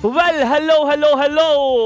Well hello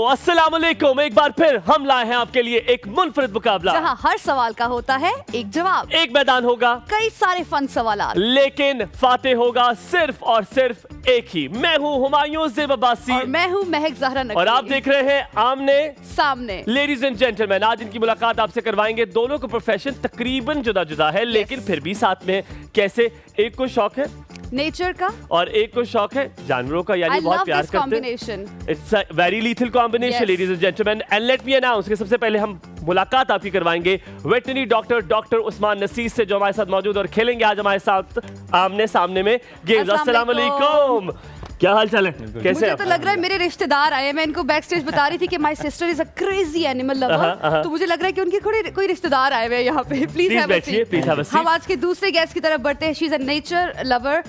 अस्सलाम वालेकुम। एक बार फिर हम लाए हैं आपके लिए एक मुनफरिद मुकाबला जहां हर सवाल का होता है एक जवाब। एक मैदान होगा, कई सारे फन सवालात, लेकिन फातेह होगा सिर्फ और सिर्फ एक ही। मैं हूं हुमायूं ज़ेब अब्बासी और मैं हूं महक ज़हरा नकवी और आप देख रहे हैं आमने सामने। लेडीज एंड जेंटलमैन, आज इनकी मुलाकात आपसे करवाएंगे। दोनों का प्रोफेशन तकरीबन जुदा जुदा है, लेकिन फिर भी साथ में कैसे, एक को शौक है नेचर का और एक को शौक है जानवरों का, यानी I बहुत love प्यार this करते हैं। combination. It's a very lethal combination Yes. Ladies and gentleman, and let me announce कि सबसे पहले हम मुलाकात आपकी करवाएंगे वेटरनरी डॉक्टर उस्मान नसीस से, जो हमारे साथ मौजूद और खेलेंगे आज हमारे साथ आमने सामने में गेम्स। अस्सलाम वालेकुम, क्या हाल चाल है, कैसे मुझे हैं तो आप? लग रहा है मेरे रिश्तेदार आए हैं। मैं इनको बैक स्टेज बता रही थी कि my sister is a crazy animal lover, तो मुझे लग रहा है कि उनके कोई रिश्तेदार आए हुए हैं यहाँ पे। प्लीज हैव अ बैठिए, प्लीज हैव अ सीट। हम आज के दूसरे गेस्ट की तरफ बढ़ते हैं। She is a nature lover,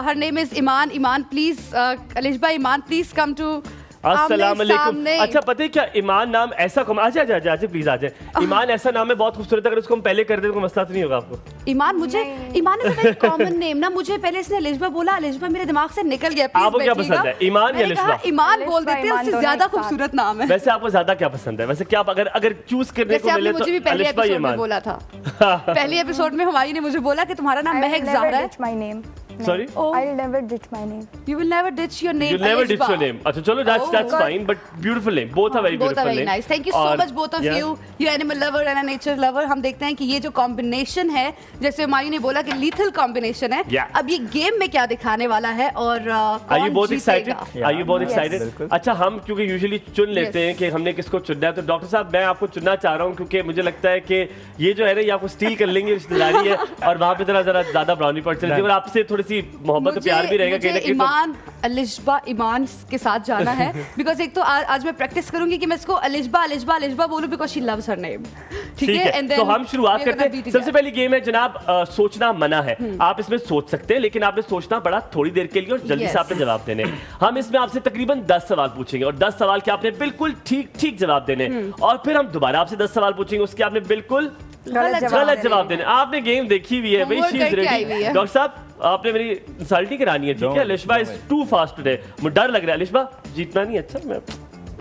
her name is Iman please, Alishba Iman please come to अस्सलाम वालेकुम। अच्छा, पता है क्या, ईमान नाम ऐसा आजा प्लीज आ जाए। ईमान ऐसा नाम है, बहुत खूबसूरत, अगर उसको हम पहले कर दें तो मसला तो नहीं होगा आपको? Iman Iman is a very common name ना। मुझे पहले इसने अलिशबा बोला, अलिशबा मेरे दिमाग से निकल गया। आपको क्या पसंद है, ईमान या अलिशबा? ईमान बोल देते हैं, उससे ज्यादा खूबसूरत नाम है। वैसे आपको ज्यादा क्या पसंद है? वैसे क्या अगर चूज करने को मिले तो मुझे भी पहले अलिशबा एपिसोड में ईमान बोला था। पहले एपिसोड में हुमायूं ने मुझे बोला कि तुम्हारा नाम महक ज़हरा है। my name. Sorry? I'll never ditch my name. You will never ditch your name. You never ditch Alishba. your name. अच्छा चलो, that's fine, but beautiful name. Both are very Both are beautiful very name. nice. Thank you so much both of you. You animal lover and a nature lover. हम देखते हैं कि ये जो combination है, जैसे हुमायूं ने बोला कि लीथल कॉम्बिनेशन है। Yeah. अब ये गेम में क्या दिखाने वाला है और Are you both excited? Are you both Yes. excited? बिल्कुल। अच्छा, हम क्योंकि यूजुअली चुन लेते हैं कि हमने किसको चुनना है, तो डॉक्टर साहब मैं आपको चुनना चाह रहा हूँ, क्योंकि मुझे लगता है कि ये जो है ना, ये आपको स्टील कर लेंगे, रिश्तेदारी है, और वहाँ पे जरा ज्यादा ब्राउनी पड़ चलती है, और आपसे थोड़ी सी मोहब्बत और प्यार भी रहेगा कहीं ना कहीं। ईमान अलिशबा ईमान के साथ जाना है, बिकॉज एक तो आज मैं प्रैक्टिस करूंगी कि मैं इसको अलिशबा बोलूं, because she loves her name. ठीक है, and तो then हम शुरुआत we're करते gonna हैं। beat सबसे it. पहली गेम है जनाब, सोचना मना है। आप इसमें सोच सकते हैं, लेकिन आपने सोचना पड़ा थोड़ी देर के लिए, और जल्दी Yes. से आपने जवाब देने हैं। हम इसमें आपसे तकरीबन 10 सवाल पूछेंगे, और 10 सवाल के आपने बिल्कुल ठीक जवाब देने हैं, और फिर हम दोबारा आपसे 10 सवाल पूछेंगे, उसके आपने बिल्कुल गलत जवाब देने। आपने गेम देखी हुई है भाई, Homework शी इज करके आई रेडी। हुई है। डॉक्टर साहब, आपने मेरी इंसल्ट ही करानी है, ठीक है? Alishba is too fast today, मुझे डर लग रहा है। अलिशबा जीतना नहीं, अच्छा मैं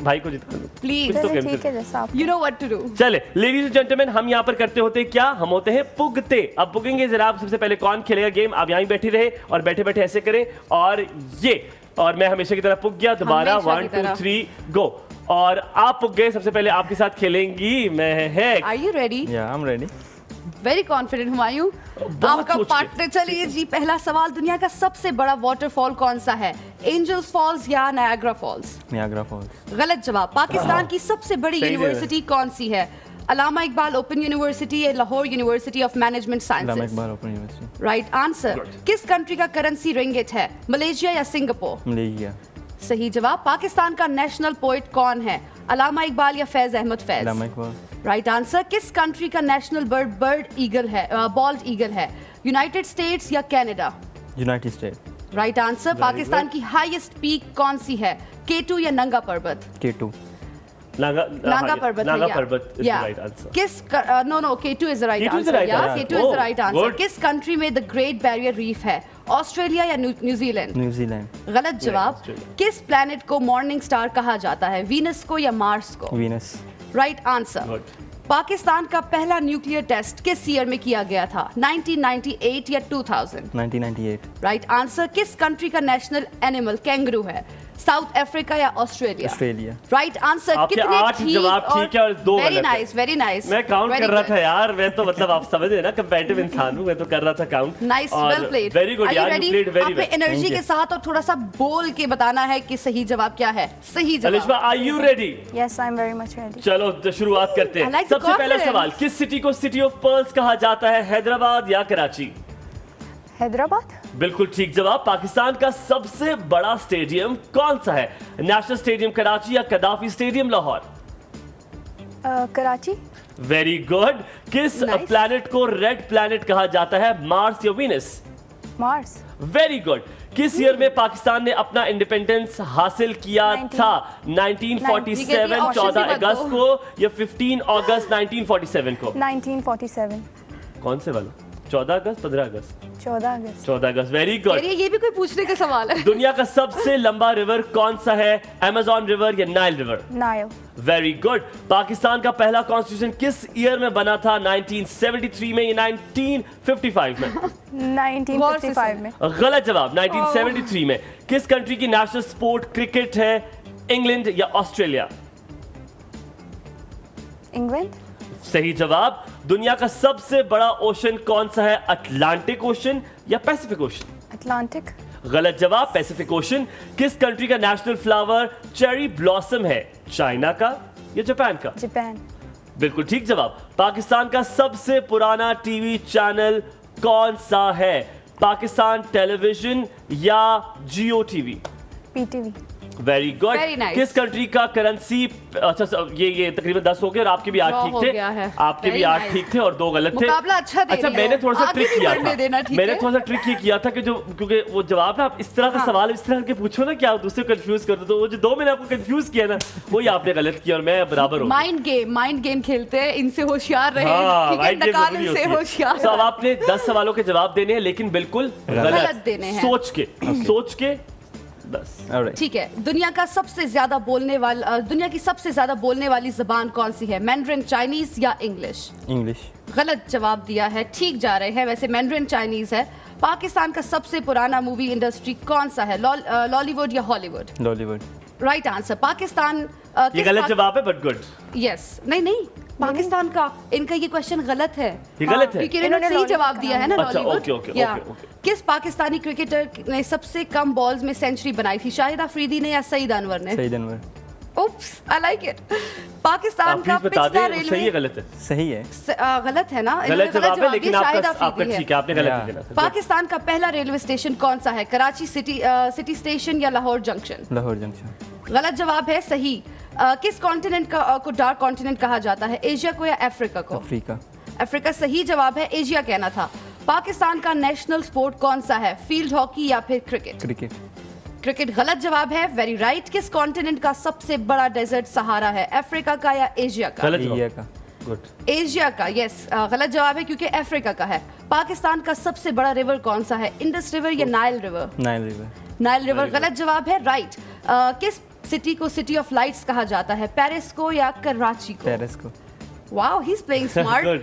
भाई को जिता दूं। Please. कुछ तो चलिए कहते ठीक है, जैसा आप You know what to do. चले लेडीज एंड जेंटलमैन, हम यहाँ पर करते होते हैं क्या, हम होते हैं पुगते। अब पुगेंगे जनाब, सबसे पहले कौन खेलेगा गेम? आप यहाँ बैठे रहे और बैठे बैठे ऐसे करें, और ये, और मैं हमेशा की तरह पुग गया, दोबारा हमेशा 1 की 2 तरह। 3 गो, और आप पुग गए। सबसे पहले आपके साथ खेलेंगी महक। Are you ready? Yeah, I'm ready. Very confident Humayun, आपका सोच के। पार्टनर। चलिए जी, पहला सवाल, दुनिया का सबसे बड़ा वाटरफॉल कौन सा है? एंजल्स फॉल्स या नायग्रा फॉल्स? Niagara Falls. गलत जवाब। पाकिस्तान की सबसे बड़ी सही दे रहे हैं। यूनिवर्सिटी कौन सी है? अलामा इकबाल ओपन यूनिवर्सिटी या Lahore university of management Allama sciences? Iqbal Open University. Right answer. Good. किस कंट्री का करेंसी रिंगिट है? मलेशिया या सिंगापुर? Malaysia. सही जवाब। पाकिस्तान का नेशनल पोएट कौन है? अलामा इकबाल या Faiz Ahmed Faiz? Allama Iqbal. Right answer. किस कंट्री का नेशनल बर्ड ईगल है, बॉल्ड ईगल है? यूनाइटेड स्टेट्स या Canada? United States. Right answer. Pakistan की हाईएस्ट पीक कौन सी है? K2 या नंगा पर्वत? K2. नागा पर्वत है, नागा yeah. पर्वत is the Yeah. right answer. किस no K2 is the right K2 is the answer. right Yeah, answer. K2 is the Oh, right answer. good. किस कंट्री में द ग्रेट बैरियर रीफ है? Australia या New Zealand? New Zealand. गलत जवाब। Australia. किस planet को morning star कहा जाता है? वीनस को या मार्स को? Venus. Right answer. Good. Pakistan का पहला न्यूक्लियर टेस्ट किस ईयर में किया गया था? 1998 या 2000? 1998. Right answer. किस कंट्री का नेशनल एनिमल कैंगरू है? साउथ अफ्रीका या ऑस्ट्रेलिया? Australia. Right answer. आपके कितने 8 जवाब ठीक है और 2 वेरी गलत है। Nice, very nice. मैं काउंट कर रहा था यार, मैं तो मतलब आप समझ रहे हैं ना, कंपेटिटिव इंसान हूं, मैं तो कर रहा था count. Nice, well played. Very good यार, यू प्लेड वेरी आपने वेल। एनर्जी के साथ और थोड़ा सा बोल के बताना है कि सही जवाब क्या है। सही जवाब। Alishba, are you ready? Yes, I'm very much ready. चलो तो शुरुआत करते I हैं। like the सबसे पहला confidence. सवाल, किस सिटी को सिटी ऑफ पर्ल्स कहा जाता है? हैदराबाद या कराची? Hyderabad. बिल्कुल ठीक जवाब। पाकिस्तान का सबसे बड़ा स्टेडियम कौन सा है? नेशनल स्टेडियम कराची या कदाफी stadium Lahore? Karachi. Very good. किस Nice. प्लैनेट को रेड प्लैनेट कहा जाता है? मार्स या वीनस? Mars. Very good. किस ईयर में पाकिस्तान ने अपना इंडिपेंडेंस हासिल किया 19 था? 1947, ठीक है, 14 options ही अगस्त मत को या 15 अगस्त 1947 को? 1947. कौन से वाला? 14 अगस्त, 15 अगस्त? 14 अगस्त 14 अगस्त, वेरी गुड। ये भी कोई पूछने का सवाल है। दुनिया का सबसे लंबा रिवर कौन सा है, अमेजॉन रिवर या Nile river? Nile very good. Pakistan का पहला कॉन्स्टिट्यूशन किस ईयर में बना था, 1973 में या 1955 में? 1955 में गलत जवाब, 1973 में। किस कंट्री की नेशनल स्पोर्ट क्रिकेट है, इंग्लैंड या ऑस्ट्रेलिया? इंग्लैंड सही जवाब। दुनिया का सबसे बड़ा ओशन कौन सा है, अटलांटिक ओशन या पैसिफिक ओशन? अटलांटिक गलत जवाब, पैसिफिक ओशन। किस कंट्री का नेशनल फ्लावर चेरी ब्लॉसम है, चाइना का या जापान का? जापान बिल्कुल ठीक जवाब। पाकिस्तान का सबसे पुराना टीवी चैनल कौन सा है, पाकिस्तान टेलीविजन या Geo TV? PTV very good. Very nice. किस कंट्री का करेंसी, अच्छा ये तकरीबन 10 हो गए और आपके भी 8 Draw ठीक हो थे, गया है। आपके भी Very 8 nice. ठीक थे और 2 गलत थे। मुकाबला अच्छा दे अच्छा रही मैंने हो। थोड़ा सा आगे ट्रिक भी किया बढ़ने था, देना, ठीक मैंने है? थोड़ा सा ट्रिक ये किया था कि जो क्योंकि वो जवाब ना आप इस तरह का सवाल इस तरह के पूछो ना कि आप दूसरे कंफ्यूज कर दो, तो वो जो 2 मैंने आपको कंफ्यूज किया ना वही आपने गलत किया और मैं बराबर हूँ। माइंड गेम खेलते हैं, इनसे होशियार रहे, हाँ, ठीक है? right game नकाल जरूरी इनसे होती है। होशियार। So, अब आपने 10 सवालों के जवाब देने हैं लेकिन बिल्कुल गलत देने हैं। सोच के बस। ठीक है। दुनिया की सबसे ज्यादा बोलने वाली जबान कौन सी है, मैंड्रिन, चाइनीज या इंग्लिश? इंग्लिश गलत जवाब दिया है, ठीक जा रहे हैं, वैसे मैंड्रिन चाइनीज है। पाकिस्तान का सबसे पुराना मूवी इंडस्ट्री कौन सा है, लॉलीवुड या Hollywood? Lollywood right answer. Pakistan ये गलत जवाब है बट गुड। यस, नहीं पाकिस्तान का, इनका ये क्वेश्चन गलत है। ये गलत है? क्योंकि इन्होंने सही Lollywood जवाब दिया है ना, अच्छा, लॉलीवुड। ओके। किस पाकिस्तानी क्रिकेटर ने सबसे कम बॉल्स में सेंचुरी बनाई थी, शाहिद अफरीदी ने या सईद अनवर ने? सही जनवर उप्स, आई लाइक इट। पाकिस्तान आप का प्लीज बता पिछला दें सही है गलत है? सही है गलत है ना, गलत इन्होंने जवाब है लेकिन दिया, शाहिद आपका अफरीदी है। ठीक है, आपने गलत Yeah. नहीं देना था। पाकिस्तान का पहला रेलवे स्टेशन कौन सा है, कराची सिटी स्टेशन या लाहौर जंक्शन? लाहौर जंक्शन गलत जवाब है, सही। किस कॉन्टिनेंट को डार्क कॉन्टिनेंट कहा जाता है, एशिया को या अफ्रीका को? अफ्रीका अफ्रीका सही जवाब है, एशिया कहना था। पाकिस्तान का नेशनल स्पोर्ट कौन सा है, फील्ड हॉकी या फिर क्रिकेट? क्रिकेट क्रिकेट गलत जवाब है, वेरी राइट। किस कॉन्टिनेंट का सबसे बड़ा डेजर्ट सहारा है, अफ्रीका का या एशिया का? गलत एशिया जवाब, का गुड। एशिया का, यस, गलत जवाब है क्योंकि अफ्रीका का है। पाकिस्तान का सबसे बड़ा रिवर कौन सा है, इंडस रिवर या Nile river? Nile river Nile river Very good. गलत जवाब है, राइट। किस सिटी को सिटी ऑफ लाइट्स कहा जाता है, पेरिस को या कराची को? पेरिस को wow, he is playing smart. Good.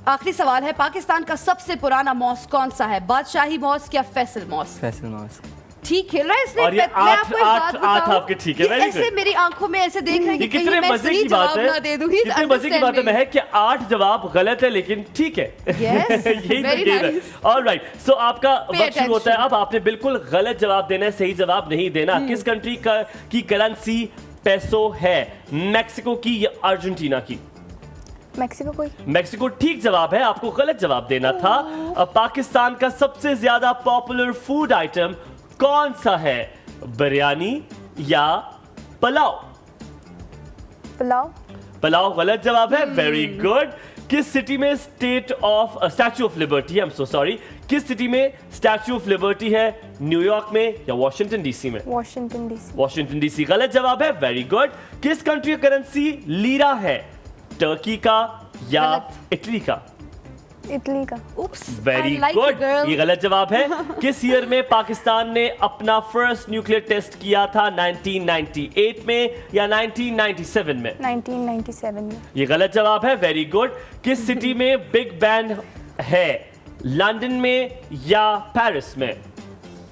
आखिरी सवाल है, पाकिस्तान का सबसे पुराना मॉस्क कौन सा है, बादशाही मॉस्क या फैसल मॉस्क? फैसल मॉस्क ठीक खेल रहा है इसने। और ये मैं आपको एक बात आठ बताऊं, आपके ठीक है, ये very ऐसे good. मेरी आंखों में ऐसे देख रहे हैं ये कि कितने कहीं मैं मजे सही की बात जवाब है, ना दे दूं। He's कितने मजे की बात है understanding. महक कि 8 जवाब गलत है लेकिन ठीक है। Yes, यही तो very गेम है। nice. ऑलराइट, सो आपका Pay वक्त शुरू होता है। attention. अब आपने बिल्कुल गलत जवाब देना है, सही जवाब नहीं देना। किस कंट्री की करेंसी पेसो है, मैक्सिको की या अर्जेंटीना की? मेक्सिको कोई मैक्सिको ठीक जवाब है, आपको गलत जवाब देना था। अब पाकिस्तान का सबसे ज्यादा पॉपुलर फूड आइटम कौन सा है, बिरयानी या पुलाव? पुलाव पुलाव गलत जवाब है, वेरी गुड। किस सिटी में स्टैचू ऑफ लिबर्टी है, आई एम सो सॉरी, किस सिटी में स्टैचू ऑफ लिबर्टी है, न्यूयॉर्क में या वॉशिंगटन डीसी में? वॉशिंगटन डीसी वॉशिंगटन डीसी गलत जवाब है, वेरी गुड। किस कंट्री का करेंसी लीरा है, टर्की का या गलत। इटली का? इटली का Oops, very I like you, good, girl. ये गलत जवाब है। किस ईयर में पाकिस्तान ने अपना फर्स्ट न्यूक्लियर टेस्ट किया था, 1998 में या 1997 में? 1997 में ये गलत जवाब है, वेरी गुड। किस सिटी में बिग बैन है, लंदन में या पेरिस में?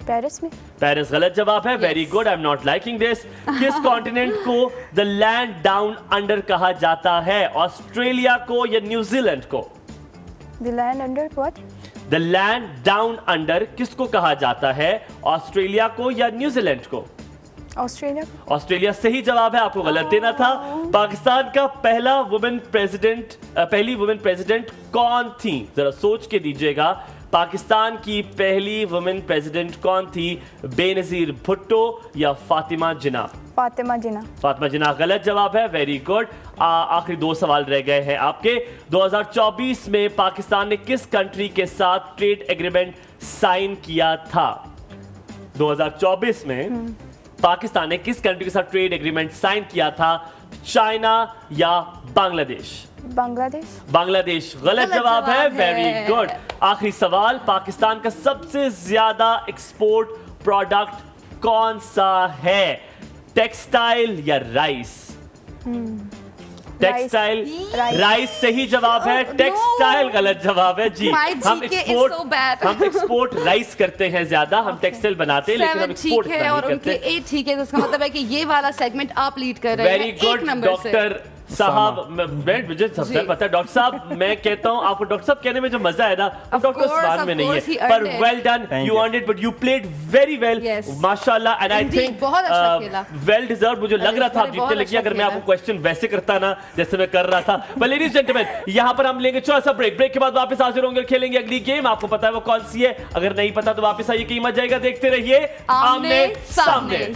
पेरिस में पेरिस गलत जवाब है, very good, I am not liking this. किस कॉन्टिनेंट को द लैंड डाउन अंडर कहा जाता है, ऑस्ट्रेलिया को या न्यूजीलैंड को? The land under what the land down under किसको कहा जाता है, ऑस्ट्रेलिया को या न्यूजीलैंड को? ऑस्ट्रेलिया को ऑस्ट्रेलिया सही जवाब है, आपको गलत देना था। पाकिस्तान का पहली वुमेन प्रेसिडेंट कौन थी, जरा सोच के दीजिएगा। पाकिस्तान की पहली वुमेन प्रेसिडेंट कौन थी, बेनजीर भुट्टो या फातिमा जिन्ना? फातिमा जिन्ना फातिमा जिन्ना गलत जवाब है, वेरी गुड। आखिरी 2 सवाल रह गए हैं आपके। 2024 में पाकिस्तान ने किस कंट्री के साथ ट्रेड एग्रीमेंट साइन किया था? 2024 में पाकिस्तान ने किस कंट्री के साथ ट्रेड एग्रीमेंट साइन किया था, चाइना या बांग्लादेश? बांग्लादेश। बांग्लादेश गलत जवाब है। Very good. आखिरी सवाल, पाकिस्तान का सबसे ज्यादा एक्सपोर्ट प्रोडक्ट कौन सा है? टेक्सटाइल या राइस? टेक्सटाइल, राइस सही जवाब है। टेक्सटाइल गलत जवाब है जी। हम एक्सपोर्ट राइस करते हैं ज्यादा, हम टेक्सटाइल बनाते हैं लेकिन हम एक्सपोर्ट नहीं और करते। उनके 8 ठीक है, तो इसका मतलब है कि ये वाला सेगमेंट आप लीड कर रहे हैं। वेरी गुड डॉक्टर साहब, मुझे सबसे पता है डॉक्टर साहब, मैं कहता हूँ आपको डॉक्टर साहब कहने में जो मजा है ना वो डॉक्टर उस्मान में नहीं है, पर well done, you earned it, but you played very well माशाल्लाह, एंड आई थिंक बहुत अच्छा खेला, वेल डिजर्व। मुझे लग रहा था आप जीतने लगी अगर मैं आपको क्वेश्चन वैसे करता ना जैसे मैं कर रहा था। पर लेडीज जेंटलमैन, यहाँ पर हम लेंगे छोटा सा ब्रेक, ब्रेक के बाद वापस हाजिर होंगे और खेलेंगे अगली गेम। आपको पता है वो कौन सी है? अगर नहीं पता तो वापस आइए, कहीं मत जाएगा, देखते रहिए आमने सामने।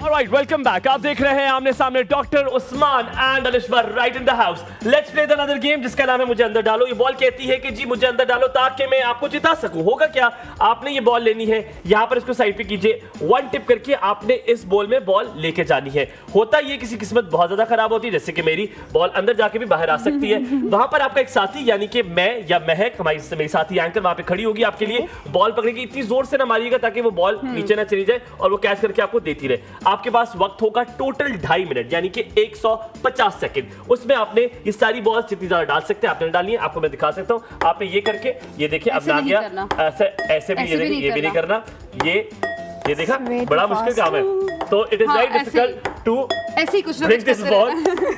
Alright, welcome back. आप देख रहे हैं आमने सामने, doctor Usman and Alishba right in the house. Let's play the another game जिसका नाम है मुझे अंदर डालो। ये बॉल कहती है कि जी मुझे अंदर डालो ताकि मैं आपको जिता सकूं। होगा क्या, आपने ये बॉल लेनी है, यहाँ पर इसको साइड पे कीजिए, वन टिप करके आपने इस बॉल में बॉल लेके जानी है। होता ये किसी किस्मत बहुत ज्यादा खराब होती है, जैसे कि मेरी बॉल अंदर जाके भी बाहर आ सकती है, वहां पर आपका एक साथी यानी कि मैं या महक, मेरी साथी एंकर वहां पे खड़ी होगी आपके लिए, बॉल पकड़ेगी। इतनी जोर से ना मारिएगा ताकि वो बॉल नीचे ना चली जाए और वो कैच करके आपको देती रहे। आपके पास वक्त होगा टोटल 2.5 मिनट यानी कि 150 सेकंड। उसमें आपने ये सारी बॉल्स जितनी ज्यादा डाल सकते हैं आपने डाली है। आपको मैं दिखा सकता हूँ, आपने ये करके, ये देखिए अब ना गया, ऐसे भी, ये भी नहीं करना, ये देखा, बड़ा मुश्किल काम है। तो it is very difficult to ऐसे ही कुछ break this ball,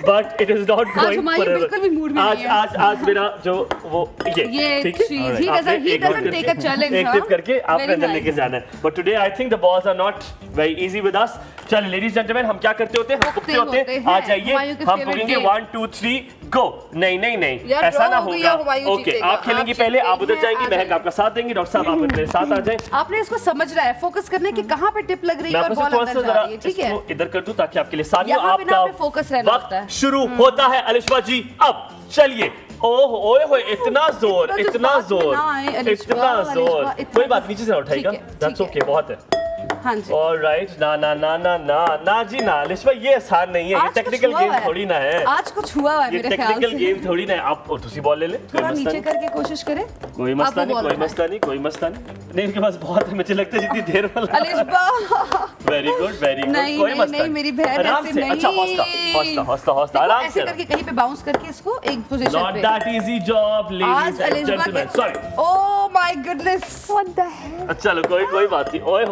but it is not going forever. आज मेरा जो वो ये ठीक है, he doesn't take a challenge, एक टिप करके आपने अंदर लेके जाना है, but today I think the balls are not very easy with us. चलिए लेडीज जेंटलमैन, हम क्या करते होते हैं, हम पुकते होते हैं। आ जाइए, हम पुकेंगे 1 2 3 गो। नहीं ऐसा ना होगा। ओके, आप खेलेंगी पहले, आप उधर जाएंगी, महक आपका साथ देंगी, डॉक्टर साहब आप मेरे साथ आ जाएं। आपने इसको समझना है, फोकस करने की कहाँ पे टिप लग रही है और बॉल अंदर जा रही है, ठीक है? इधर कर दूं ताकि आपके लिए सानिया आपका फोकस रहना होता है। वक्त शुरू होता है अलिशबा जी, अब चलिए। ओह ओए होए, इतना जोर, इतना जोर, इतना जोर। कोई बात, नीचे से उठाएगा, दैट्स ओके, बहुत है। हाँ जी। ऑलराइट, ना जी ना अलिशबा, ये आसान नहीं है, ये टेक्निकल गेम थोड़ी ना है। आज कुछ हुआ है मेरे ख्याल से। टेक्निकल गेम थोड़ी ना है। आप दूसरी बॉल ले ले, थोड़ा नीचे करके कोशिश करें। कोई मसला नहीं, कोई मसला नहीं, इनके पास बहुत है, मुझे लगता है जितनी देर में अलिशबा, वेरी गुड, कोई मसला नहीं, मेरी बहन आराम से, अच्छा हौसला आराम से करके कहीं पे बाउंस करके इसको एक पोजीशन पे। Not that easy job ladies and gentleman, sorry. Oh my goodness, what the hell. चलो कोई बात नहीं। ओए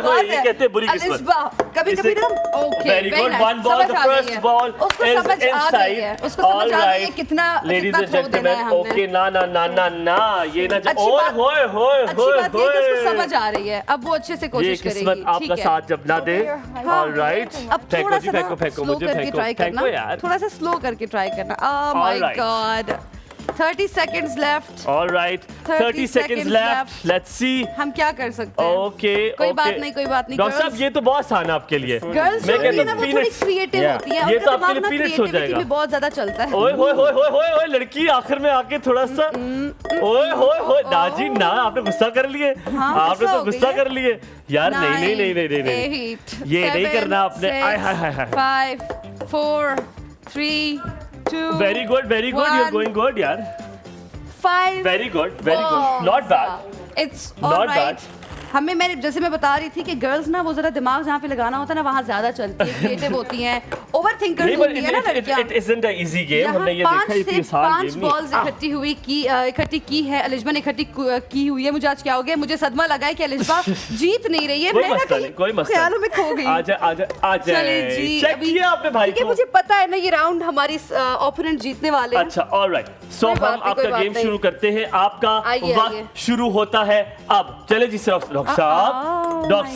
ये कहते हैं बुरी किस्मत। कभी ना, okay, very good, one ball, the first ball is inside. उसको समझ आ गई है कितना लेडीज एंड जेंटलमैन, ओके, ना ये ना, ओए उसको समझ आ रही है, अब वो अच्छे से कोशिश करेगी। किस्मत आपका साथ जब ना दे। ऑलराइट, अब थोड़ा सा फेंको, मुझे फेंको यार, थोड़ा सा स्लो करके ट्राई करना। Oh my God, 30 seconds left. All right, 30 seconds left. Let's see. हम क्या कर सकते हैं? Okay. कोई बात नहीं। डॉक्टर साहब, ये तो बहुत आसान है आपके लिए। गर्ल्स जो होती है ना, वो थोड़ी क्रिएटिव होती है। ये तो आपके लिए पीनट्स हो जाएगा। भी बहुत ज्यादा चलता है। ओए लड़की आखिर में आके थोड़ा सा ओए ना जी ना, आपने गुस्सा कर लिए। आपने तो गुस्सा कर लिए यार। नहीं, ये नहीं करना आपने। 5 4 3 2 Very good, you're going good यार। 5 Very good, not bad, it's all right। हमें जैसे मैं बता रही थी कि गर्ल्स ना वो जरा दिमाग जहाँ पे लगाना होता है ना वहाँ ज्यादा चलती है, क्रिएटिव होती हैं, ओवर थिंकर्स होती है ना लड़कियाँ। It isn't an easy game, हमने ये देखा, इतनी आसान गेम नहीं। 5 बॉल्स इकट्ठी की है अलिशबा ने, इकट्ठी की हुई है। मुझे आज क्या हो गया, मुझे सदमा लगा है कि अलिशबा जीत नहीं रही है। कोई मसला ख्यालों में खो गई। आजा चेक किया आपने भाई को। मुझे पता है ना ये राउंड हमारी ओपोनेंट जीतने वाले हैं। अच्छा, ऑलराइट, सो हम आपका गेम शुरू करते हैं। आपका वक्त शुरू होता है अब। चले जी डॉक्टर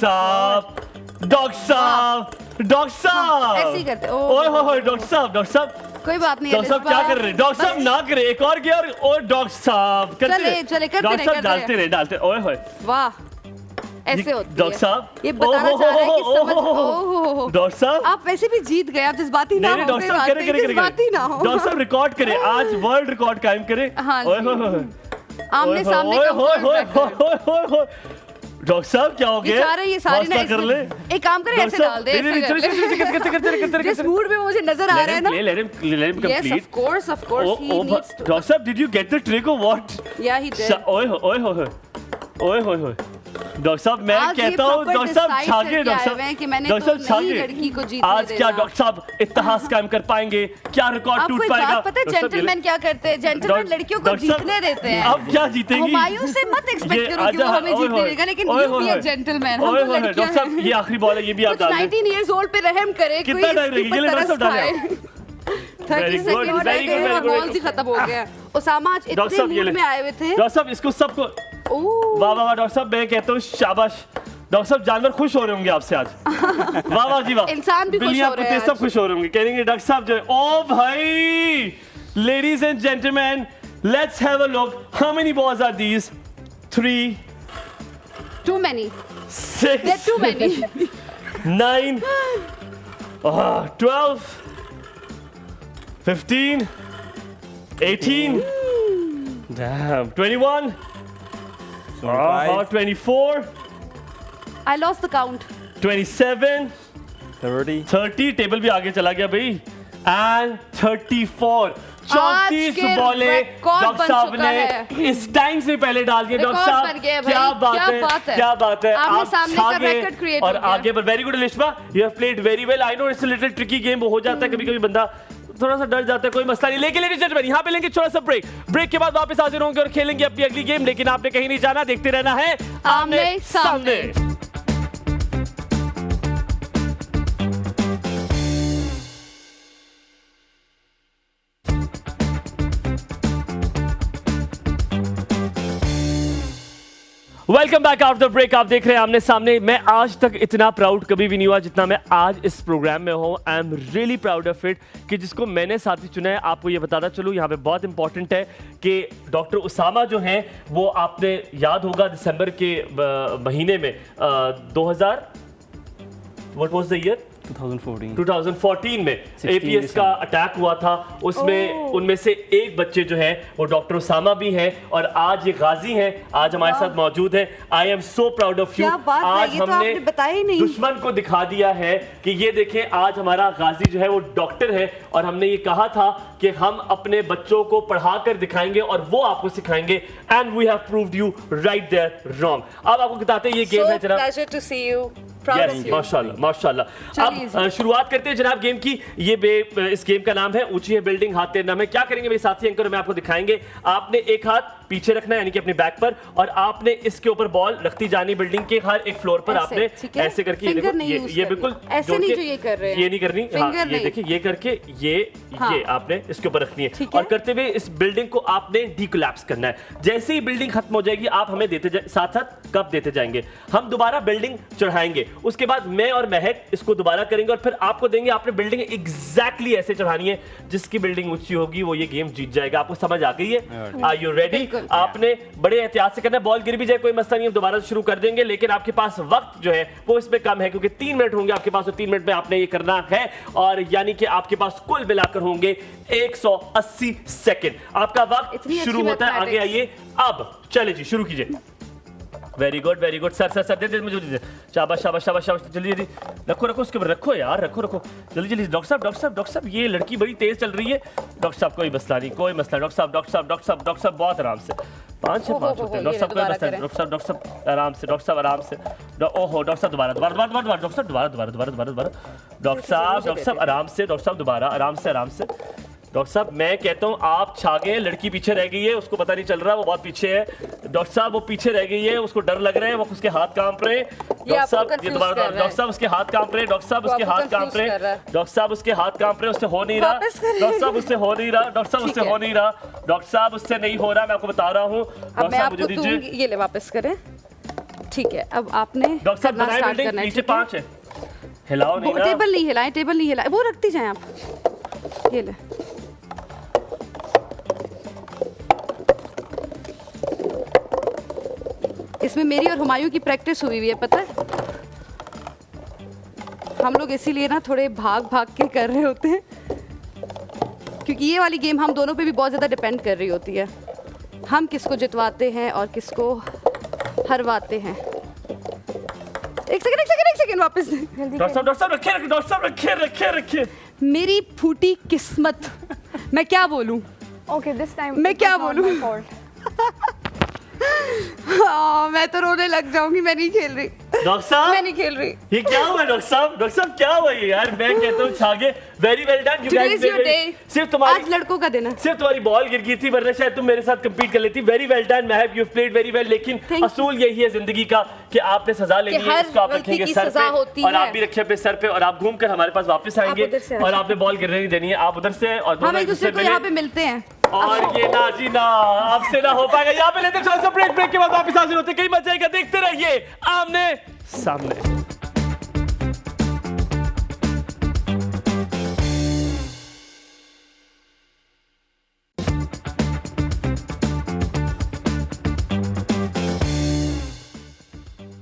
साहब ऐसे ही करते। ओए डॉक्टर साहब कोई बात नहीं। डॉक्टर साहब क्या कर रहे हैं? डॉक्टर साहब ना करे, एक और गया और डॉक्टर साहब करते चले डॉक्टर साहब डालते रहे। ओए वाह, ऐसे होती है डॉक्टर साहब, ये बताना चाह रहे हैं कि समझ ओहो डॉक्टर साहब, आप वैसे भी जीत गए, आप जज्बाती ना नहीं हो, डॉक्टर साहब, करे जज्बाती ना हो। डॉक्टर साहब रिकॉर्ड करें, आज वर्ल्ड रिकॉर्ड कायम करें। हाँ ओए होए होए, आमने सामने का होए होए record। होए होए होए। डॉक्टर साहब क्या हो गया? बेचारे ये सारे ना हौसला कर ले। एक काम करें, ऐसे डाल दे, नहीं, ऐसे कर ले। जिस मूड में मुझे नजर आ रहा है ना, let him yes complete. of course he needs to। Doctor साहब, did you get the trick or what? Yeah, he did। ओए होए होए ओए होए होए। डॉक्टर साहब मैं आज ये कहता हूँ proper डॉक्टर साहब decide छागे, करके डॉक्टर आए हुए हैं कि मैंने डॉक्टर तो साहब नई छागे। लड़की को जीतने आज क्या देना। डॉक्टर साहब इतिहास कायम कर पाएंगे? क्या रिकॉर्ड आपको टूट एक पाएगा? बात पता है डॉक्टर साहब, जेंटलमैन क्या करते हैं? जेंटलमैन लड़कियों को डॉक्टर साहब, जीतने देते हैं। अब क्या जीतेंगी? हुमायूं से मत एक्सपेक्ट ये करो कि वो आजा, हमें ओए जीतने होए, देगा, लेकिन ओए यू बी अ होए, जेंटलमैन। ओए हम तो होए, लड़कियां डॉक्टर साहब ये आखिरी बॉल है, ये भी आप कुछ डाल दें। 19 इयर्स ओल्ड पे रहम करे, कोई कितना टाइम इसके लगेगा? ये ऊपर डॉक्टर साहब तरस डालें खाए। 30 Very good, सेकंड रह very गए good, हैं, very good, माहौल ही खत्म हो गया। उसामा आज डॉक्टर इतने साहब ये मूड ले। में आए हुए थे। डॉक्टर साहब इसको सबको ओह, वाह वाह वाह। डॉक्टर साहब मैं कहता हूँ शाबाश। डॉक्टर साहब जानवर खुश हो रहे होंगे आपसे आज। वाह वाह जी वाह। इंसान भी खुश बिल्लियां हो रहे कुत्ते हैं सब आज। खुश हो रहे होंगे, कहेंगे डॉक्टर साहब जो है। ओ भाई, ladies and gentleman, let's have a look. How many balls are these? 3, too many, 6, they're too many। 9, 12, 15, 18, damn, 21, 24, I lost the count। 27, 30, table भी आगे चला गया भाई, एंड 34। 34 के बॉलें रिकॉर्ड डॉक्टर बन साहब चुका ने है। इस टाइम से पहले डाल दिए। डॉक्टर रिकॉर्ड साहब बन गया भाई, क्या बात क्या है, बात है। क्या बात है। आपने आप सामने छा का गए record create और हो गया। आगे पर very good Lishma, you have played very well. I know it's a little tricky game, हो जाता है कभी-कभी बंदा थोड़ा सा डर जाता है, कोई मसला नहीं। लेकिन लेडीज एंड जेंटलमैन, यहाँ पे लेंगे छोटा सा ब्रेक। ब्रेक के बाद वापस हाजिर होंगे और खेलेंगे अपनी अगली गेम। लेकिन आपने कहीं नहीं जाना, देखते रहना है आमने सामने। Welcome back after break. आप देख रहे हैं आमने सामने। मैं आज तक इतना प्राउड कभी भी नहीं हुआ जितना मैं आज इस प्रोग्राम में हूँ। I am really proud of it कि जिसको मैंने साथी चुना है। आपको ये बताता चलूँ, यहाँ पे बहुत इंपॉर्टेंट है कि डॉक्टर उसामा जो हैं वो आपने याद होगा दिसंबर के महीने में 2000 व्हाट वाज द ईयर 2014 में एपीएस का अटैक हुआ था। उसमें उनमें से एक बच्चे जो है वो डॉक्टर उसामा भी हैं और आज ये गाजी हैं, आज हमारे साथ मौजूद हैं। I am so proud of you. क्या बात है, आज ये तो हमने आपने बताया ही नहीं। दुश्मन को दिखा दिया है कि ये देखें, आज हमारा गाजी जो है वो डॉक्टर है और हमने ये कहा था कि हम अपने बच्चों को पढ़ा कर दिखाएंगे और वो आपको सिखाएंगे। And we have proved you right there wrong. अब आपको बताते हैं ये गेम है जनाब। Pleasure to see you. Yes, माशाल्लाह माशाल्लाह। अब शुरुआत करते हैं जनाब गेम की। इस गेम का नाम है ऊंची है बिल्डिंग हाथ तेरे नाम है। क्या करेंगे मेरे साथी एंकर में आपको दिखाएंगे। आपने एक हाथ पीछे रखना है यानी कि अपने बैक पर, और आपने इसके ऊपर बॉल रखती जानी बिल्डिंग के हर एक फ्लोर पर। ऐसे, आपने ठीक है? ऐसे करके Finger देखो, नहीं ये use ये करनी। बिल्कुल ऐसे जोड़ नहीं के- जो ये कर रहे हैं। ये नहीं करनी। हाँ, Finger ये नहीं। देखिए ये करके ये हाँ। आपने इसके ऊपर रखनी है ठीक और है। करते हुए इस बिल्डिंग को आपने डीकोलैप्स करना है। जैसे ही बिल्डिंग खत्म हो जाएगी आप हमें देते साथ साथ कप देते जाएंगे। हम दोबारा बिल्डिंग चढ़ाएंगे, उसके बाद मैं और महक इसको दोबारा करेंगे और फिर आपको देंगे। आपने बिल्डिंग एग्जैक्टली ऐसे चढ़ानी है, जिसकी बिल्डिंग ऊंची होगी वो ये गेम जीत जाएगा। आपको समझ आ गई है? Are you ready? बिल्कुल। आपने बड़े एहतियात से करना है। बॉल गिर भी जाए कोई मसला नहीं, हम दोबारा शुरू कर देंगे। लेकिन आपके पास वक्त जो है वो इसमें कम है क्योंकि 3 मिनट होंगे आपके पास, और 3 मिनट में आपने ये करना है। और यानी कि आपके पास कुल मिलाकर होंगे 180 सेकंड। आपका वक्त इतनी शुरू अच्छी होता है। आगे mathematics। आइए, अब चले जी, शुरू कीजिए। Very good very good. Sir sir sir दे मुझे दे। शाबाश शाबाश शाबाश शाबाश। जल्दी जल्दी रखो रखो उसके ऊपर, रखो यार, रखो रखो जल्दी जल्दी। डॉक्टर साहब डॉक्टर साहब डॉक्टर साहब, ये लड़की बड़ी तेज चल रही है। डॉक्टर साहब कोई मसला नहीं, कोई मसला। डॉक्टर साहब डॉक्टर साहब डॉक्टर साहब डॉक्टर साहब बहुत आराम से। 5 होते हैं डॉक्टर साहब, कोई मसला नहीं। डॉक्टर साहब आराम से, डॉक्टर साहब आराम से। ओहो डॉक्टर साहब दोबारा दोबारा दोबारा दोबारा डॉक्टर साहब दोबारा दोबारा दोबारा दोबारा दोबारा। डॉक्टर साहब आराम से, डॉक्टर साहब दोबारा आराम से आराम से। डॉक्टर साहब मैं कहता हूँ आप छा गए। लड़की पीछे रह गई है, उसको पता नहीं चल रहा, वो बहुत पीछे है। डॉक्टर साहब वो पीछे रह गई है, उसको डर लग रहा है, वो उसके हाथ कांप रहे हैं। डॉक्टर साहब ये दोबारा, डॉक्टर साहब उसके हाथ कांप रहे हैं। डॉक्टर साहब उसके हाथ कांप रहे हैं। डॉक्टर साहब उसके हाथ कांप रहे हैं, उससे हो नहीं रहा। डॉक्टर साहब उससे हो नहीं रहा। डॉक्टर साहब उससे हो नहीं रहा। डॉक्टर साहब उससे नहीं हो रहा, मैं आपको बता रहा हूँ। डॉक्टर साहब मुझे दीजिए। ये ले वापस करें। ठीक है, अब आपने डॉक्टर साहब बनाए बिल्डिंग, नीचे 5 है। हिलाओ नहीं ना। टेबल नहीं हिलाएं, टेबल नहीं हिलाएं, वो रखती जाएं आप। ये ले। इसमें मेरी और हुमायूं की प्रैक्टिस हुई हुई है, पता है? हम लोग इसीलिए ना थोड़े भाग भाग के कर रहे होते हैं, क्योंकि ये वाली गेम हम दोनों पे भी बहुत ज़्यादा डिपेंड कर रही होती है, हम किसको जितवाते हैं और किसको हरवाते हैं। एक सेकंड वापस। डॉक्टर साहब रखिए। मेरी फूटी किस्मत, मैं क्या बोलूं? Okay, this time. मैं it क्या was not बोलूं? my fault. मैं तो रोने लग जाऊंगी, मैं नहीं खेल रही, डॉक्टर साहब मैं नहीं खेल रही। ये क्या हुआ डॉक्टर साहब क्या हुआ ये यार? मैं कहता हूँ छागे, very well done you Today is your day. सिर्फ आज तुम्हारी लड़कों का दिन है। सिर्फ तुम्हारी बॉल गिर गई थी, वरना शायद तुम मेरे साथ compete कर लेती। Very well done Mahab, you played very well. लेकिन Thank you. असूल यही है जिंदगी का कि आपने सजा लेनी है, हर इसको आप गलती रखेंगे की सर सजा पे होती और है। आप भी रखिए अपने सर पे और आप घूम कर हमारे पास वापस आएंगे उधर से आ और जाओ। आपने बॉल गिरने नहीं देनी है। आप उधर से और हम दोनों एक दूसरे को यहाँ पे मिलते हैं। और ये ना जी ना, आपसे ना हो पाएगा। यहाँ पे लेते थोड़ा सा ब्रेक के बाद वापस हाजिर होते, कहीं मत जाएगा। देखते रहिए आमने सामने।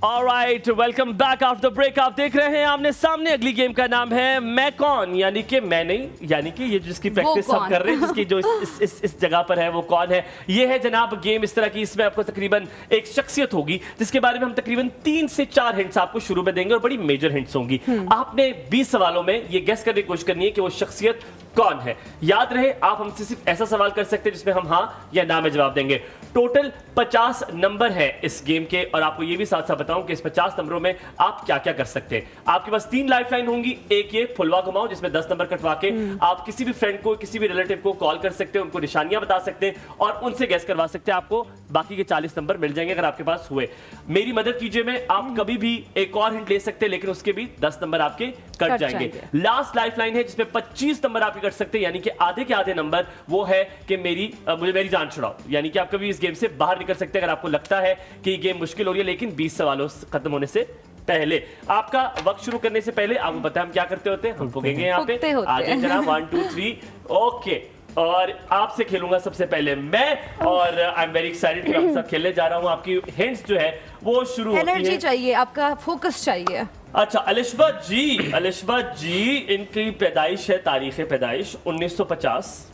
Alright, welcome back after break. आप देख रहे हैं आमने सामने। अगली गेम का नाम है मैं कौन, यानी कि मैं नहीं, यानी कि ये जिसकी प्रैक्टिस हम कौन? कर रहे हैं, जिसकी जो इस जगह पर है वो कौन है। ये है जनाब गेम इस तरह की, इसमें आपको तकरीबन एक शख्सियत होगी जिसके बारे में हम तकरीबन 3 से 4 हिंट्स आपको शुरू में देंगे और बड़ी मेजर हिंट्स होंगी। आपने 20 सवालों में ये गेस करने की कोशिश करनी है कि वो शख्सियत कौन है। याद रहे, आप हमसे सिर्फ ऐसा सवाल कर सकते हैं जिसमें हम हाँ या ना में जवाब देंगे। टोटल 50 नंबर है इस गेम के और आपको ये भी साथ साथ बताऊं कि इस 50 नंबरों में आप क्या क्या कर सकते हैं। आपके पास 3 लाइफलाइन होंगी। एक ये फुलवा घुमाओ जिसमें 10 नंबर कटवा के आप किसी भी फ्रेंड को, किसी भी रिलेटिव को कॉल कर सकते हैं, उनको निशानियां बता सकते हैं और उनसे गैस करवा सकते हैं। आपको बाकी के 40 नंबर मिल जाएंगे अगर आपके पास हुए। मेरी मदद कीजिए, मैं आप कभी भी एक और हिंट ले सकते हैं, लेकिन उसके भी 10 नंबर आपके कट जाएंगे। लास्ट लाइफलाइन है जिसमें 25 नंबर आप कर सकते हैं, यानी कि आधे के आधे नंबर वो है कि मुझे मेरी जान छुड़ाओ, यानी कि आप कभी इस गेम से बाहर निकल सकते हैं अगर आपको लगता है कि ये गेम मुश्किल हो रही है। लेकिन 20 सवालों खत्म होने से पहले, आपका वक्त शुरू करने से पहले आपको पता है हम क्या करते होते हैं? हम फूकेंगे यहाँ पे। आगे जनाब 1 2 3 ओके। और आपसे खेलूंगा सबसे पहले मैं, और आई एम वेरी एक्साइटेड कि आपके साथ खेलने जा रहा हूँ। आपकी हिंट्स जो है वो शुरू होती है। एनर्जी चाहिए, आपका फोकस चाहिए। अच्छा, अलिशबा जी इनकी पैदाइश है, तारीख पैदाइश 1950,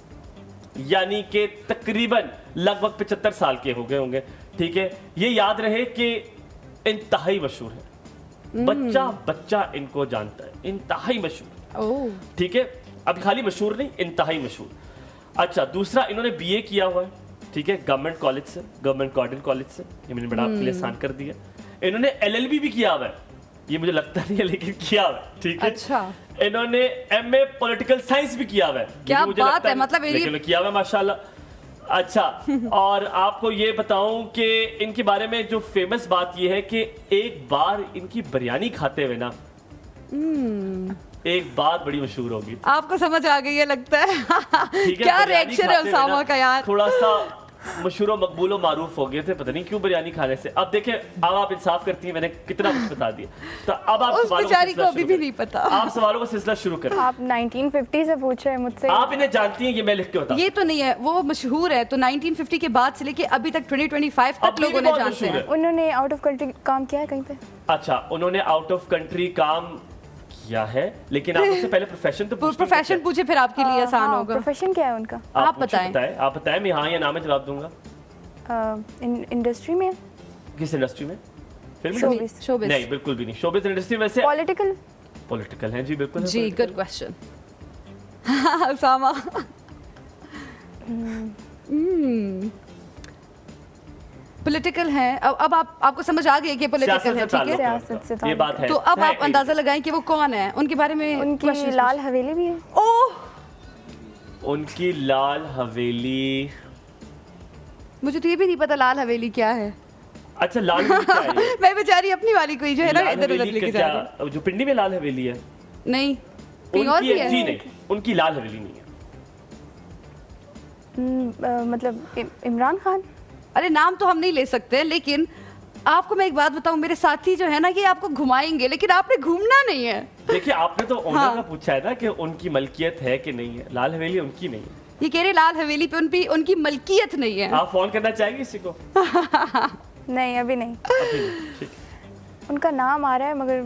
यानी कि तकरीबन लगभग 75 साल के हो गए होंगे। ठीक है, ये याद रहे कि इंतहाई मशहूर है, बच्चा इनको जानता है, इंतहाई मशहूर। ठीक है, अब खाली मशहूर नहीं, इंतहाई मशहूर। अच्छा, दूसरा, इन्होंने बीए किया हुआ है, ठीक है, गवर्नमेंट कॉलेज से, गवर्नमेंट गॉर्डन कॉलेज से। ये मैंने बड़ा आपके लिए आसान कर दिया। इन्होंने एलएलबी भी किया हुआ है, ये मुझे लगता नहीं है लेकिन किया हुआ है। ठीक है, अच्छा। इन्होंने एमए पॉलिटिकल साइंस भी किया हुआ है। क्या मुझे बात लगता है, नहीं, मतलब लेकिन किया हुआ है माशाल्लाह। अच्छा, और आपको ये बताऊं कि इनके बारे में जो फेमस बात ये है कि एक बार इनकी बिरयानी खाते हुए ना एक बात बड़ी मशहूर होगी। आपको समझ आ गई है लगता है। ठीक है, क्या बिरयानी रिएक्शन है खाते हुए उसामा ना का यार। थोड़ा सा मशहूर और मकबूल और मारूफ हो गए थे, पता नहीं क्यों बिरयानी खाने से। अब देखें, अब आप इंसाफ करती हैं, मैंने कितना कुछ बता दिया। तो अब आप उस सवालों का बेचारी सिलसिला को अभी शुरू भी करें। नहीं पता। आप सवालों का सिलसिला शुरू करें। आप 1950 से पूछ रहे हैं मुझसे। आप इन्हें जानती हैं, ये मैं लिख के बताऊं। ये तो नहीं है, वो मशहूर है, तो 1950 के बाद से लेके अभी तक 2025 तक अभी भी लोगों ने बहुत जानते मशहूर हैं। है। उन्होंने आउट ऑफ कंट्री काम किया है कहीं पे? अच्छा, उन्होंने आउट ऑफ कंट्री काम किया है, लेकिन आप उससे पहले प्रोफेशन तो पूछती हैं प्रोफेशन क्या? पूछे फिर आपके लिए आसान हाँ, होगा। प्रोफेशन क्या है उनका? आप मुझे बताएं। आप बताएं, मैं हाँ या ना में जवाब दूंगा। इंडस्ट्री में? किस इंडस्ट्री में? Film Showbiz. इंडस्ट्री? शोबिस। नहीं, बिल्कुल भी नहीं। शोबिस इंडस्ट्री में से पॉलिटिकल? पॉलिटिकल है जी, बिल्कुल है जी, political। Good question. Usama. Political है। अब आपको समझ आ गई कि पॉलिटिकल है, सियासत से ठीक है? ताल्लुक सियासत से है, ये ताल्लुक बात है। तो अब आप है, अंदाजा लगाएं कि वो कौन है, उनके बारे में उनकी questions लाल हवेली भी है? ओह, उनकी लाल हवेली। मुझे तो ये भी नहीं पता लाल हवेली क्या है। अच्छा, लाल हवेली क्या है ये? मैं बेचारी अपनी वाली कोई जो है ना लाल इधर उधर हवेली लेके का जा रही क्या, जो पिंडी में लाल हवेली है? हूं। नहीं, कहीं और उनकी भी जी है। नहीं, उनकी लाल हवेली नहीं है। मतलब इमरान खान? अरे नाम तो हम नहीं ले सकते, लेकिन आपको मैं एक बात बताऊं, मेरे साथी जो है ना कि आपको घुमाएंगे, लेकिन आपने घूमना नहीं है। देखिए, आपने तो ओनर हाँ। का पूछा है ना कि उनकी मलकियत है कि नहीं है। लाल हवेली उनकी नहीं है। ये कह रहे लाल हवेली पे उनकी मलकियत नहीं है। आप फोन करना चाहेंगे किसी को? नहीं अभी नहीं। अभी नहीं, ठीक है। उनका नाम आ रहा है मगर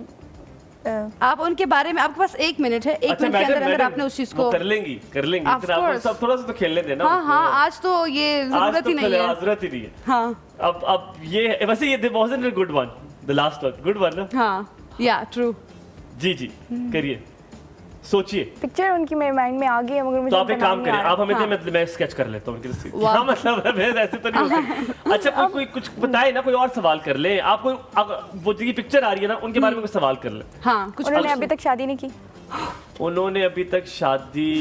आप उनके बारे में, आपके पास 1 मिनट है, 1 मिनट के अंदर अगर आपने उस चीज को कर लेंगी Of इतना आपको course. सब थोड़ा सा तो खेलने देना। हाँ हाँ, आज तो ये आज जरूरत तो ही नहीं है। जरूरत ही नहीं है। हाँ अब ये वैसे ये wasn't a good one, the last one good one ना। हाँ, या ट्रू। जी करिए, सोचिए। पिक्चर उनकी मेरे माइंड में आ गई है मगर मुझे तो आप एक उनका काम नाम नहीं करिए, आ रहा। आप हमें हाँ। दे, मैं स्केच कर लेता हूँ उनकी तस्वीर। वाह। हाँ मतलब है ऐसे तो नहीं हो सकता। अच्छा कोई कुछ बताए ना, कोई और सवाल कर ले। आप कोई वो जो पिक्चर आ रही है ना उनके बारे में कुछ सवाल कर ले। हाँ कुछ उन्होंने अभी तक शादी नहीं की। उन्होंने अभी तक शादी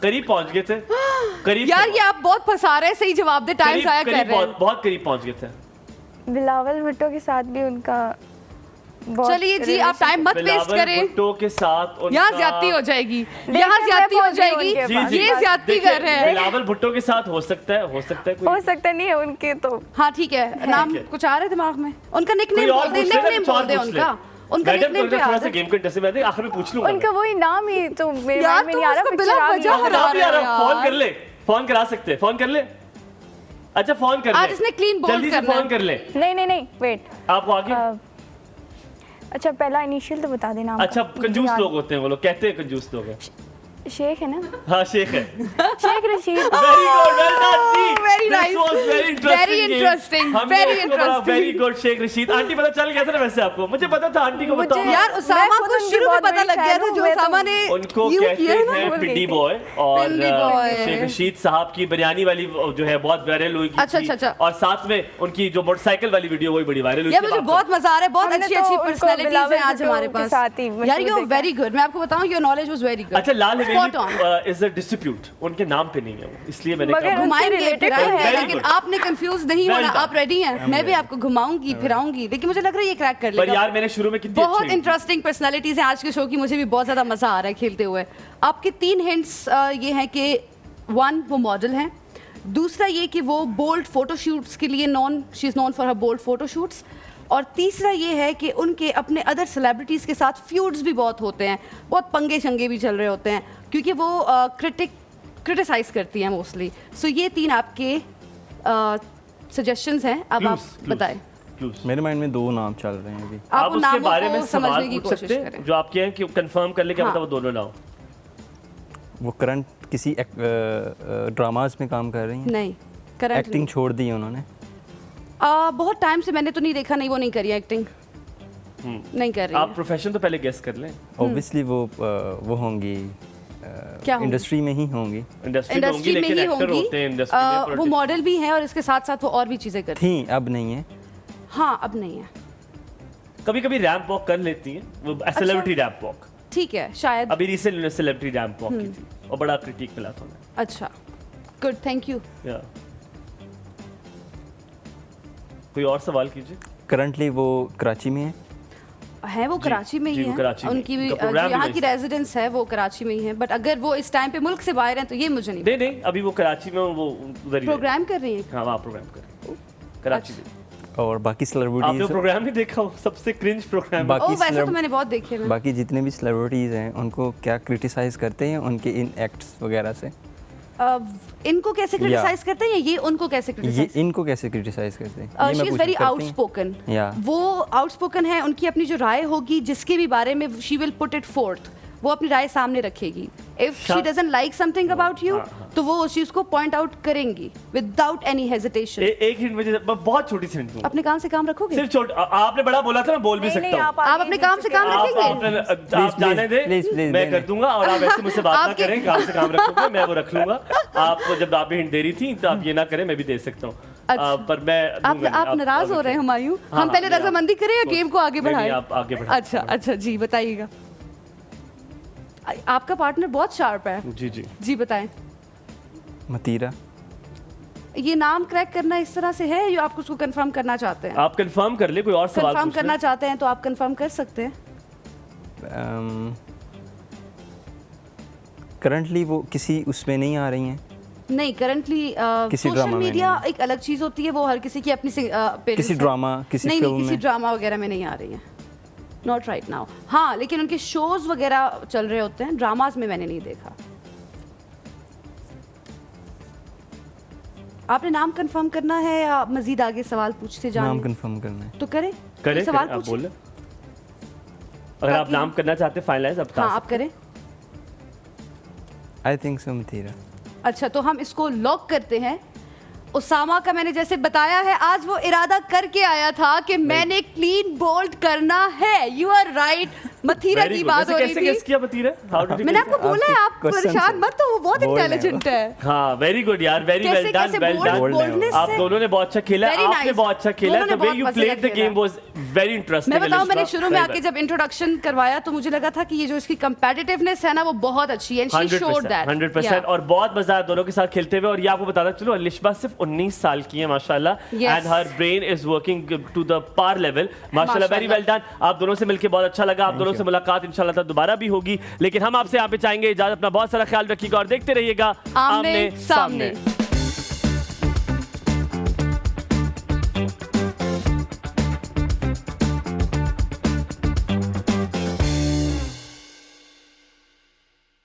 करीब पहुंच गए थे, करीब यार ये आप बहुत फंसा रहे हैं, सही जवाब दे, टाइम जाया कर रहे हैं। बहुत करीब पहुंच गए थे। बिलावल भुट्टो के साथ भी उनका बहुत चलिए जी, आप टाइम मत वेस्ट बिलावल करें। भुट्टो के साथ उनका यहाँ ज्यादती हो जाएगी, देखिए, यहाँ मैं ज्यादती हो पहुंच गई जाएगी, उनके पास। ये ज्यादती कर रहे हैं। बिलावल भुट्टो के साथ हो सकता है हो कोई सकता नहीं है उनके तो। हाँ ठीक है, नाम है। कुछ आ रहा है दिमाग में, उनका कोई निकनेम और बोल दे, पूछ ले ना, निकनेम कुछ और बोल दे पूछ ले। उनका मैडम निकनेम पे थोड़ा आ सा रहा गेम को इंटरेस्ट में आखिर में पूछ लूंगा। उनका वही नाम ही तो मेरे यार, माइंड में नहीं आ रहा। तुम उसको पिक्चर बिला आ वजह गई। हरा आप यार रहे हो फोन यार। कर ले, फोन करा सकते हैं, फोन कर ले। अच्छा फोन कर ले, आज इसने clean bold जल्दी से करना है। फोन कर ले। नहीं वेट। आपको आगे अच्छा पहला इनिशियल तो बता देना। अच्छा कंजूस लोग होते हैं वो लोग, कहते हैं कंजूस लोग हैं। शेख है ना? हाँ शेख है। Sheikh Rashid. Very good, well done जी। very This nice. was very interesting Very game. interesting, हमने very उसको बड़ा interesting. very good Sheikh Rashid. Aunty पता चल गया था ना वैसे आपको? मुझे पता था आंटी को बताओ। मुझे- यार उसामा मैं खुद को उनकी शुरू में बहुत पता बड़ी लग गया fan था हूँ, जो मैं तो- उसामा ने उनको यूं कहते किया ना। हैं भूल पिंडी गई थी। बॉय और पिंडी boy। शेख रशीद साहब की बिरयानी वाली जो है बहुत वायरल हुई अच्छा, थी। अच्छा, अच्छा। और साथ में उनकी जो मोटरसाइकिल वाली वीडियो वही बड़ी वायरल हुई यार थी। मुझे बहुत मजा आ रहा है, बहुत हमने अच्छी तो अच्छी उनको पर्सनालिटीज बिलावल हैं आज भुट्टो हमारे के पास। साथ ही यार मशहूर यू देखा। वेरी गुड, मैं आपको बताऊं your knowledge was very good. अच्छा लाल Spot on. Haveli is a dispute, उनके नाम पे नहीं है वो, इसलिए मैंने मगर कहा। उनसे घुमाएंगे related फिराएंगे, तो है। Very लेकिन good. आपने कंफ्यूज नहीं Well होना। done. आप रेडी हैं? मैं भी आपको घुमाऊंगी फिराऊंगी, लेकिन मुझे लग रहा है ये क्रैक कर पर लेगा। यार मैंने शुरू में कितनी बहुत अच्छी इंटरेस्टिंग पर्सनालिटीज हैं आज के शो की, मुझे भी बहुत ज्यादा मजा आ रहा है खेलते हुए। आपके 3 हिंट्स ये हैं कि 1 वो मॉडल हैं, दूसरा ये कि वो बोल्ड फोटोशूट्स के लिए she is known for her bold photoshoots, और तीसरा ये है कि उनके अपने अदर सेलिब्रिटीज़ के साथ फ्यूड्स भी बहुत होते हैं, बहुत पंगे शंगे भी चल रहे होते हैं, क्योंकि वो क्रिटिसाइज करती हैं मोस्टली। सो ये 3 आपके सजेशंस हैं, अब आप बताएं। Clues. मेरे माइंड में 2 नाम चल रहे हैं अभी। आप उन उसके नामों बारे को में सवाल समझने की पूछ कोशिश सकते हैं करें। जो आपके हैं कि कंफर्म कर ले क्या हाँ। पता वो दोनों ना हो। वो करंट किसी ड्रामाज में काम कर रही हैं। नहीं, करंट एक्टिंग छोड़ दी है उन्होंने। बहुत टाइम से मैंने तो नहीं देखा, नहीं वो नहीं करी एक्टिंग, नहीं कर रही आप है। प्रोफेशन तो पहले गेस कर लें। ऑब्वियसली वो होंगी क्या होंगी? इंडस्ट्री में ही होंगी। इंडस्ट्री में होंगी इंडस्ट्री में लेकिन ही एक्टर होते हैं होंगी। इंडस्ट्री में। वो politician- मॉडल भी हैं और इसके साथ साथ वो और भी चीजें करती थी, अब नहीं है। हैं। हाँ अब नहीं है, कभी कभी रैंप वॉक कर लेती हैं वो, सेलिब्रिटी रैंप वॉक। ठीक है शायद। अभी रिसेंटली सेलिब्रिटी रैंप वॉक की थी और बड़ा क्रिटिक मिला था उन्हें। अच्छा गुड, थैंक यू। या कोई और सवाल कीजिए। करंटली वो कराची में है। वो कराची में जी, ही वो है, कराची में। उनकी भी उनका प्रोग्राम भी यहाँ वहीं की से। रेजिडेंस है, वो कराची में ही है, बट अगर वो इस टाइम पे मुल्क से बाहर हैं तो ये मुझे नहीं नहीं अभी वो कराची में वो उधर ही प्रोग्राम कर रही है। हाँ वहाँ प्रोग्राम कर रहे हैं। कराची में। और बाकी आपने सेलिब्रिटीज प्रोग्राम ही देखा हो, सबसे क्रिंज प्रोग्राम। बाकी ओ वैसे तो celeb- मैंने बहुत देखे हैं। बाकी जितने भी सेलिब्रिटीज हैं उनको क्या क्रिटिसाइज करते हैं उनके इन एक्ट्स वगैरह से। इनको कैसे क्रिटिसाइज करते हैं या ये उनको कैसे ये क्रिटिसाइज? इनको कैसे क्रिटिसाइज करते हैं ये शी मैं इज पूछ वेरी करती हूँ। आउटस्पोकन। Yeah. वो आउटस्पोकन है, उनकी अपनी जो राय होगी जिसके भी बारे में she will put it fourth, वो अपनी राय सामने रखेगी। If she doesn't like something about you तो वो उस चीज को पॉइंट आउट करेंगी विदाउट एनी हेजिटेशन। एक हिंट मुझे बहुत छोटी सी हिंट दूँ। अपने काम से काम रखोगे? सिर्फ आपने बड़ा बोला था, मैं बोल भी सकता हूँ। आप अपने काम से काम रखेंगे? आप जाने दे, please, मैं कर नहीं। दूंगा। और आप ऐसे मुझसे बात ना आपके- करें, काम से काम रखोगे, मैं वो रख लूंगा। आप जब आप हिंट दे रही थी तो आप ये ना करें, मैं भी दे सकता हूँ। अच्छा। पर मैं आप नाराज हो रहे हैं हुमायूं? हाँ, हम पहले नहीं, रजामंदी करें या आप- गेम को आगे नहीं, बढ़ाएं? आप आगे बढ़ाएं। अच्छा अच्छा जी बताइएगा। आपका पार्टनर बहुत शार्प है। जी जी जी बताएं। मतीरा। ये नाम क्रैक करना इस तरह से है या आप उसको कंफर्म करना चाहते हैं? आप कंफर्म कर ले, कोई और सवाल कंफर्म पूछ ले। करना चाहते हैं तो आप कंफर्म कर सकते हैं। करंटली वो किसी उसमें नहीं आ रही हैं। नहीं करंटली किसी सोशल ड्रामा में मीडिया नहीं। एक अलग चीज होती है, वो हर किसी की अपनी parents किसी है। ड्रामा किसी नहीं फिल्म किसी में। ड्रामा वगैरह में नहीं आ रही है, नॉट राइट नाउ। हाँ लेकिन उनके शोज वगैरह चल रहे होते हैं, ड्रामाज में मैंने नहीं देखा। आपने नाम कंफर्म करना है या मजीद आगे सवाल पूछते जाना नाम है? कंफर्म करना है। तो करें करें सवाल आप पूछें। बोले अगर आप नाम करना चाहते हैं फाइनलाइज अब हाँ आप करें। I think so Mathira. अच्छा तो हम इसको लॉक करते हैं। उसामा का मैंने जैसे बताया है आज वो इरादा करके आया था कि मैंने क्लीन बोल्ड करना है। You are right. मथीरा की बात हो रही कैसे थी। गेस किया मथीरा? हाउ डिड मैंने आपको बोला है आप आपके question परेशान से मत हो, वो बहुत bold है इंटेलिजेंट है। हाँ वेरी गुड यार, वेरी कैसे वेल डन, कैसे वेल डन। बोल्डनेस आप दोनों ने बहुत अच्छा खेला, Very आपने nice. बहुत अच्छा खेला। दोनों ने द वे बहुत यू मजे प्लेड का the game was very interesting. मैं बताऊं मैंने शुरू में आके जब इंट्रोडक्शन करवाया तो मुझे लगा था कि ये जो इसकी कंपेटिटिवनेस है ना वो बहुत अच्छी है। 100% और बहुत मजा आया दोनों के साथ खेलते हुए। और ये आपको बताना चलो अलिशबा सिर्फ 19 साल की है माशाल्लाह, Yes. And her brain is working to the par level माशाल्लाह। Very well done. आप दोनों से मिलकर बहुत अच्छा लगा। आप दोनों से मुलाकात इंशाल्लाह दोबारा भी होगी, लेकिन हम आपसे यहाँ पे चाहेंगे इजाजत। अपना बहुत सारा ख्याल रखिएगा और देखते रहिएगा आमने सामने।